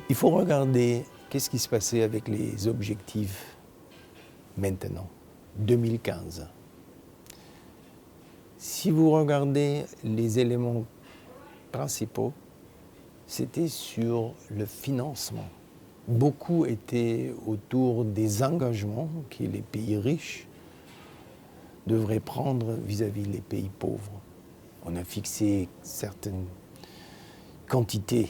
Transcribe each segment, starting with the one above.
Il faut regarder qu'est-ce qui se passait avec les objectifs maintenant, 2015. Si vous regardez les éléments principaux, c'était sur le financement. Beaucoup étaient autour des engagements que les pays riches devraient prendre vis-à-vis des pays pauvres. On a fixé certaines quantités,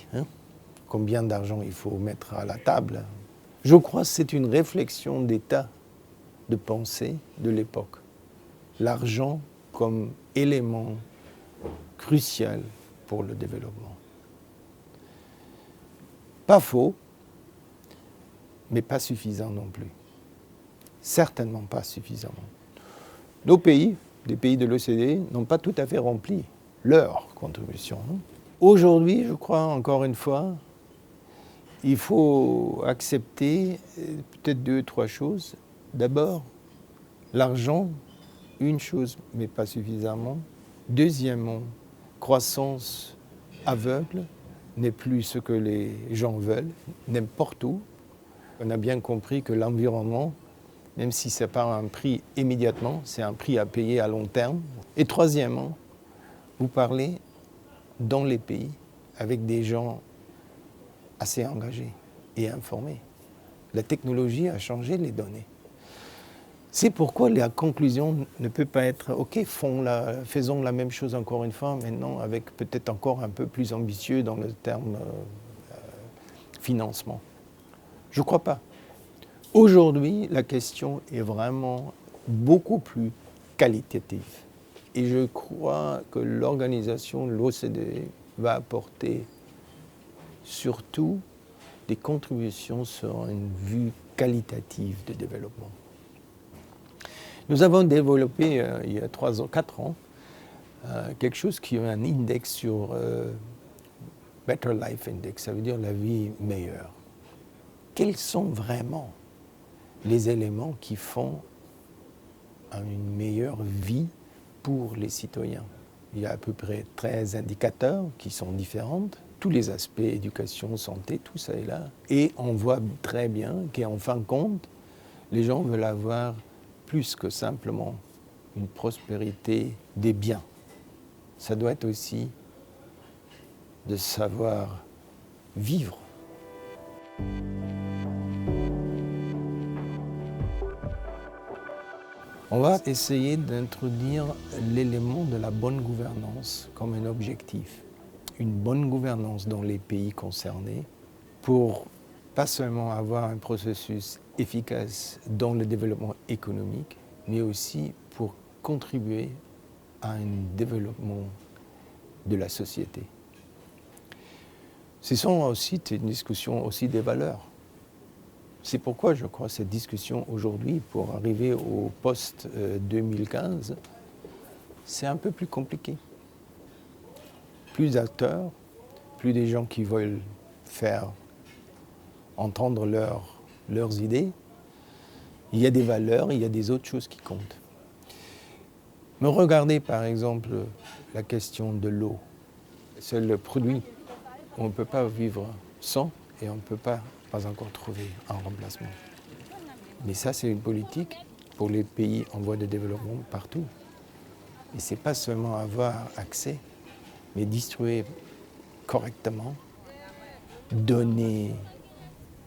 combien d'argent il faut mettre à la table. Je crois que c'est une réflexion d'état de pensée de l'époque. L'argent comme élément crucial pour le développement. Pas faux, mais pas suffisant non plus. Certainement pas suffisamment. Nos pays, les pays de l'OCDE, n'ont pas tout à fait rempli leur contribution. Aujourd'hui, je crois, encore une fois, il faut accepter peut-être 2 ou 3 choses. D'abord, l'argent, une chose, mais pas suffisamment. Deuxièmement, croissance aveugle n'est plus ce que les gens veulent, n'importe où. On a bien compris que l'environnement, même si ce n'est pas un prix immédiatement, c'est un prix à payer à long terme. Et troisièmement, vous parlez dans les pays avec des gens assez engagés et informés. La technologie a changé les données. C'est pourquoi la conclusion ne peut pas être « ok, faisons la même chose encore une fois, maintenant avec peut-être encore un peu plus ambitieux dans le terme financement ». Je ne crois pas. Aujourd'hui, la question est vraiment beaucoup plus qualitative. Et je crois que l'organisation de l'OCDE va apporter surtout des contributions sur une vue qualitative de développement. Nous avons développé, il y a 4 ans, quelque chose qui est un index sur Better Life Index, ça veut dire la vie meilleure. Quels sont vraiment les éléments qui font une meilleure vie pour les citoyens? Il y a à peu près 13 indicateurs qui sont différents, tous les aspects, éducation, santé, tout ça est là. Et on voit très bien qu'en fin de compte, les gens veulent avoir plus que simplement une prospérité des biens. Ça doit être aussi de savoir vivre. On va essayer d'introduire l'élément de la bonne gouvernance comme un objectif. Une bonne gouvernance dans les pays concernés pour pas seulement avoir un processus efficace dans le développement économique, mais aussi pour contribuer à un développement de la société. Ce sont aussi une discussion aussi des valeurs. C'est pourquoi je crois que cette discussion aujourd'hui, pour arriver au post-2015, c'est un peu plus compliqué. Plus d'acteurs, plus des gens qui veulent faire entendre leurs idées. Il y a des valeurs, il y a des autres choses qui comptent. Mais regardez par exemple la question de l'eau. C'est le produit. On ne peut pas vivre sans et on ne peut pas encore trouver un remplacement. Mais ça, c'est une politique pour les pays en voie de développement partout. Et ce n'est pas seulement avoir accès, mais distribuer correctement, donner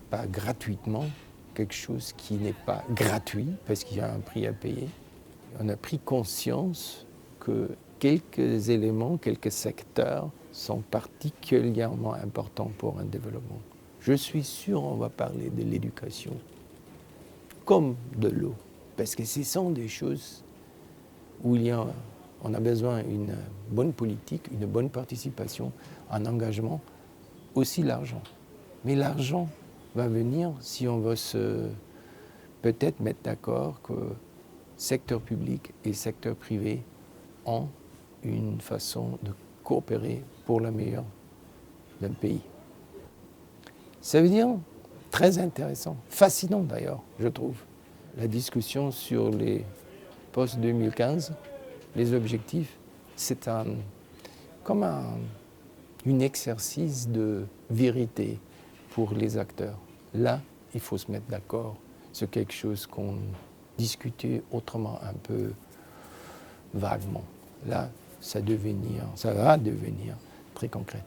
pas gratuitement quelque chose qui n'est pas gratuit parce qu'il y a un prix à payer. On a pris conscience que quelques éléments, quelques secteurs sont particulièrement importants pour un développement. Je suis sûr qu'on va parler de l'éducation comme de l'eau, parce que ce sont des choses où on a besoin d'une bonne politique, une bonne participation, un engagement, aussi l'argent. Mais l'argent va venir si on veut peut-être mettre d'accord que secteur public et secteur privé ont une façon de coopérer pour le meilleur d'un pays. Ça veut dire très intéressant, fascinant d'ailleurs, je trouve, la discussion sur les post-2015, les objectifs, c'est comme un exercice de vérité, pour les acteurs. Là, il faut se mettre d'accord sur quelque chose qu'on discutait autrement un peu vaguement. Là, ça va devenir très concret.